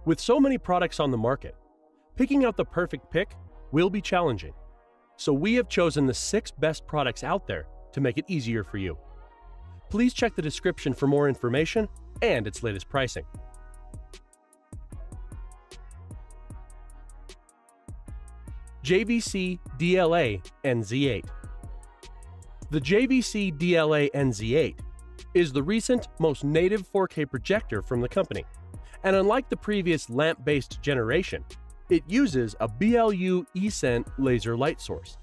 With so many products on the market, picking out the perfect pick will be challenging. So we have chosen the 6 best products out there to make it easier for you. Please check the description for more information and its latest pricing. JVC DLA-NZ8. The JVC DLA-NZ8 is the recent, most native 4K projector from the company, and unlike the previous lamp-based generation, it uses a BLU-Escent laser light source.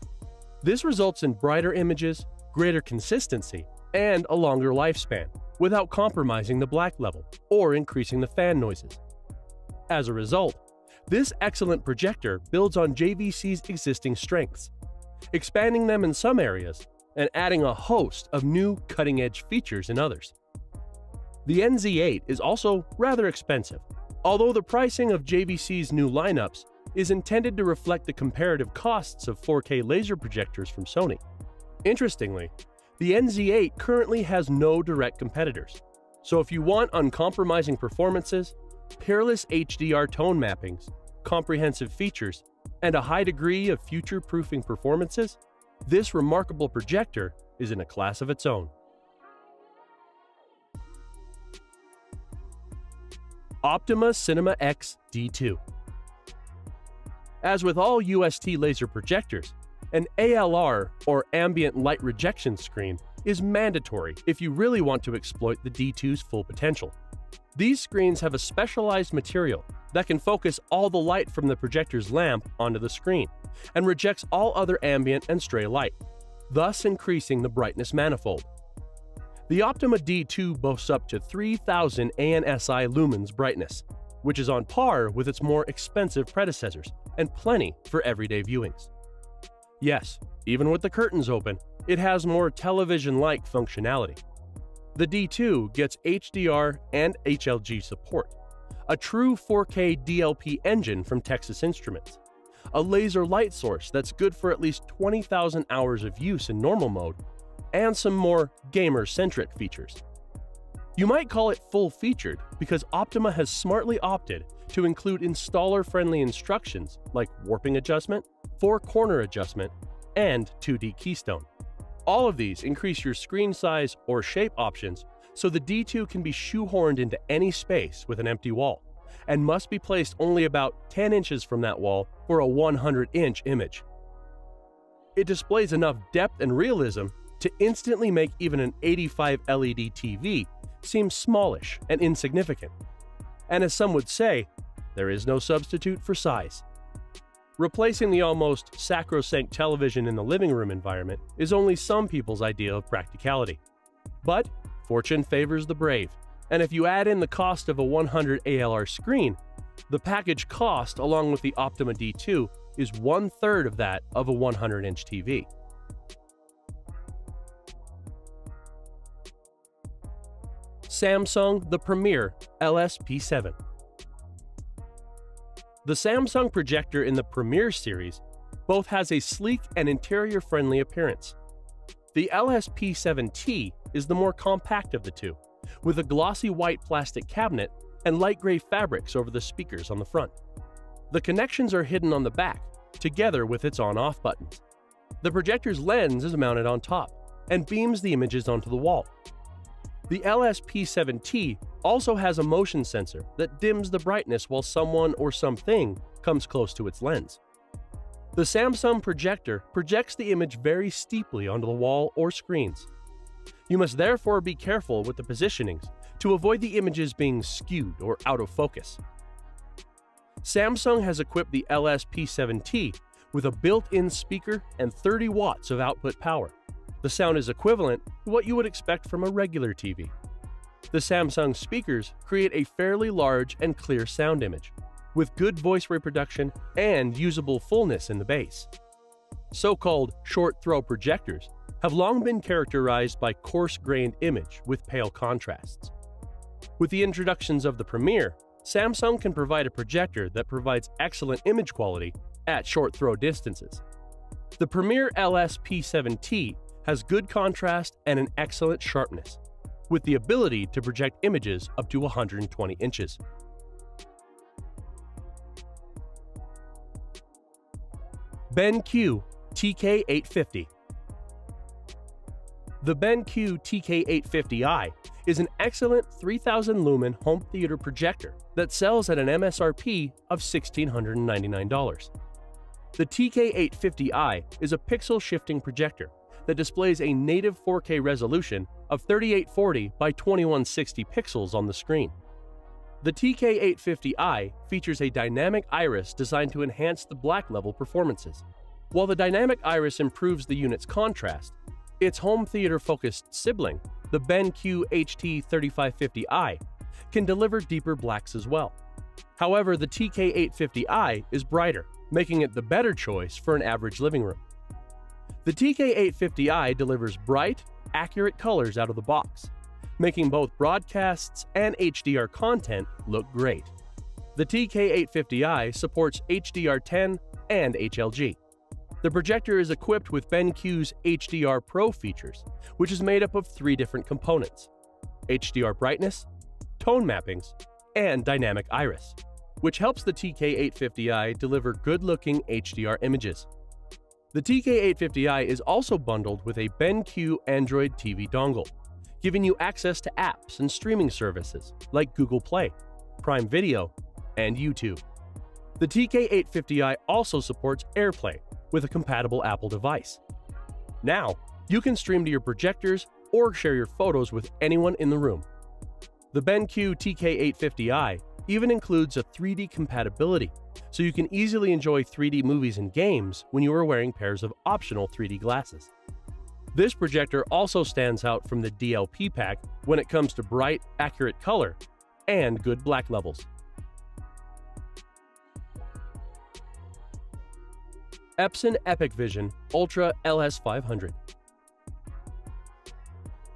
This results in brighter images, greater consistency, and a longer lifespan, without compromising the black level or increasing the fan noises. As a result, this excellent projector builds on JVC's existing strengths, expanding them in some areas and adding a host of new cutting-edge features in others. The NZ8 is also rather expensive, although the pricing of JVC's new lineups is intended to reflect the comparative costs of 4K laser projectors from Sony. Interestingly, the NZ8 currently has no direct competitors, so if you want uncompromising performances, peerless HDR tone mappings, comprehensive features, and a high degree of future-proofing performances, this remarkable projector is in a class of its own. Optoma CinemaX D2. As with all UST laser projectors, an ALR, or ambient light rejection screen, is mandatory if you really want to exploit the D2's full potential. These screens have a specialized material that can focus all the light from the projector's lamp onto the screen and rejects all other ambient and stray light, thus increasing the brightness manifold. The Optoma D2 boasts up to 3000 ANSI lumens brightness, which is on par with its more expensive predecessors and plenty for everyday viewings. Yes, even with the curtains open, it has more television-like functionality. The D2 gets HDR and HLG support, a true 4K DLP engine from Texas Instruments, a laser light source that's good for at least 20,000 hours of use in normal mode, and some more gamer-centric features. You might call it full-featured because Optoma has smartly opted to include installer-friendly instructions like warping adjustment, 4-corner adjustment, and 2D keystone. All of these increase your screen size or shape options so the D2 can be shoehorned into any space with an empty wall, and must be placed only about 10 inches from that wall for a 100-inch image. It displays enough depth and realism to instantly make even an 85 LED TV seem smallish and insignificant. And as some would say, there is no substitute for size. Replacing the almost sacrosanct television in the living room environment is only some people's idea of practicality. But fortune favors the brave, and if you add in the cost of a 100 ALR screen, the package cost along with the Optoma D2 is 1/3 of that of a 100-inch TV. Samsung The Premier LS-P7. The Samsung projector in the Premier series both has a sleek and interior-friendly appearance. The LS-P7T is the more compact of the two, with a glossy white plastic cabinet and light gray fabrics over the speakers on the front. The connections are hidden on the back, together with its on-off buttons. The projector's lens is mounted on top and beams the images onto the wall. The LS-P7T also has a motion sensor that dims the brightness while someone or something comes close to its lens. The Samsung projector projects the image very steeply onto the wall or screens. You must therefore be careful with the positionings to avoid the images being skewed or out of focus. Samsung has equipped the LS-P7T with a built-in speaker and 30 watts of output power. The sound is equivalent to what you would expect from a regular TV. The Samsung speakers create a fairly large and clear sound image, with good voice reproduction and usable fullness in the bass. So-called short-throw projectors have long been characterized by coarse-grained image with pale contrasts. With the introductions of the Premier, Samsung can provide a projector that provides excellent image quality at short-throw distances. The Premier LS-P7T has good contrast and an excellent sharpness, with the ability to project images up to 120 inches. BenQ TK850. The BenQ TK850i is an excellent 3000 lumen home theater projector that sells at an MSRP of $1,699. The TK850i is a pixel shifting projector that displays a native 4K resolution of 3840 by 2160 pixels on the screen. The TK850i features a dynamic iris designed to enhance the black level performances. While the dynamic iris improves the unit's contrast, its home theater-focused sibling, the BenQ HT3550i, can deliver deeper blacks as well. However, the TK850i is brighter, making it the better choice for an average living room. The TK850i delivers bright, accurate colors out of the box, making both broadcasts and HDR content look great. The TK850i supports HDR10 and HLG. The projector is equipped with BenQ's HDR Pro features, which is made up of 3 different components: HDR brightness, tone mappings, and dynamic iris, which helps the TK850i deliver good-looking HDR images. The TK850i is also bundled with a BenQ Android TV dongle, giving you access to apps and streaming services like Google Play, Prime Video, and YouTube. The TK850i also supports AirPlay with a compatible Apple device. Now, you can stream to your projectors or share your photos with anyone in the room. The BenQ TK850i even includes a 3D compatibility, so you can easily enjoy 3D movies and games when you are wearing pairs of optional 3D glasses. This projector also stands out from the DLP pack when it comes to bright, accurate color and good black levels. Epson EpiqVision Ultra LS500.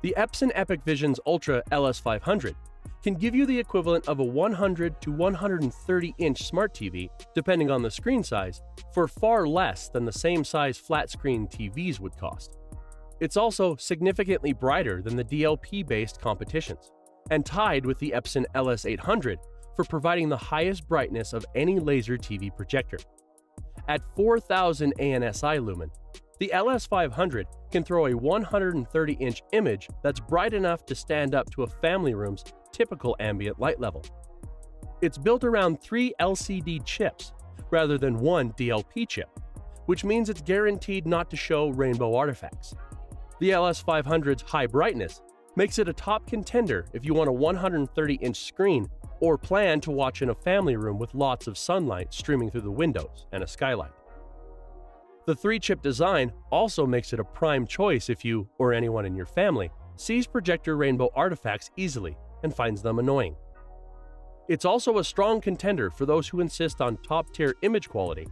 The Epson EpiqVision's Ultra LS500 can give you the equivalent of a 100 to 130-inch smart TV, depending on the screen size, for far less than the same size flat-screen TVs would cost. It's also significantly brighter than the DLP-based competitions, and tied with the Epson LS800 for providing the highest brightness of any laser TV projector. At 4000 ANSI lumen, the LS500 can throw a 130-inch image that's bright enough to stand up to a family room's typical ambient light level. It's built around 3 LCD chips rather than 1 DLP chip, which means it's guaranteed not to show rainbow artifacts. The LS500's high brightness makes it a top contender if you want a 130-inch screen or plan to watch in a family room with lots of sunlight streaming through the windows and a skylight. The 3-chip design also makes it a prime choice if you, or anyone in your family, sees projector rainbow artifacts easily and finds them annoying. It's also a strong contender for those who insist on top-tier image quality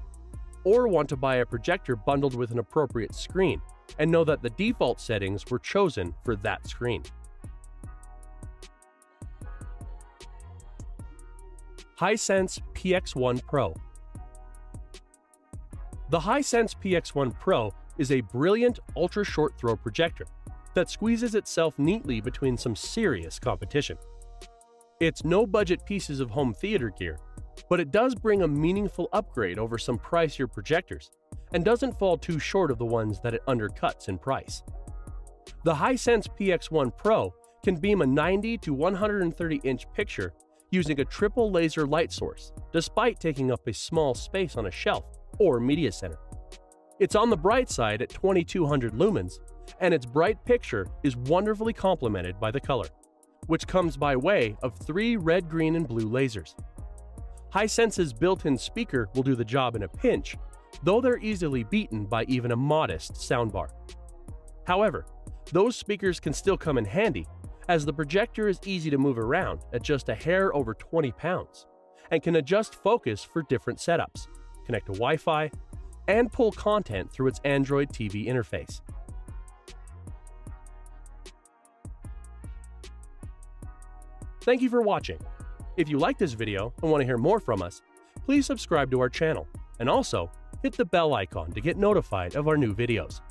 or want to buy a projector bundled with an appropriate screen and know that the default settings were chosen for that screen. Hisense PX1 Pro. The Hisense PX1 Pro is a brilliant ultra-short throw projector that squeezes itself neatly between some serious competition. It's no-budget pieces of home theater gear, but it does bring a meaningful upgrade over some pricier projectors and doesn't fall too short of the ones that it undercuts in price. The Hisense PX1 Pro can beam a 90 to 130-inch picture using a triple laser light source, despite taking up a small space on a shelf or media center. It's on the bright side at 2200 lumens, and its bright picture is wonderfully complemented by the color, which comes by way of 3 red, green, and blue lasers. Hisense's built-in speaker will do the job in a pinch, though they're easily beaten by even a modest soundbar. However, those speakers can still come in handy, as the projector is easy to move around at just a hair over 20 pounds, and can adjust focus for different setups, connect to Wi-Fi, and pull content through its Android TV interface. Thank you for watching. If you like this video and want to hear more from us, please subscribe to our channel, and also hit the bell icon to get notified of our new videos.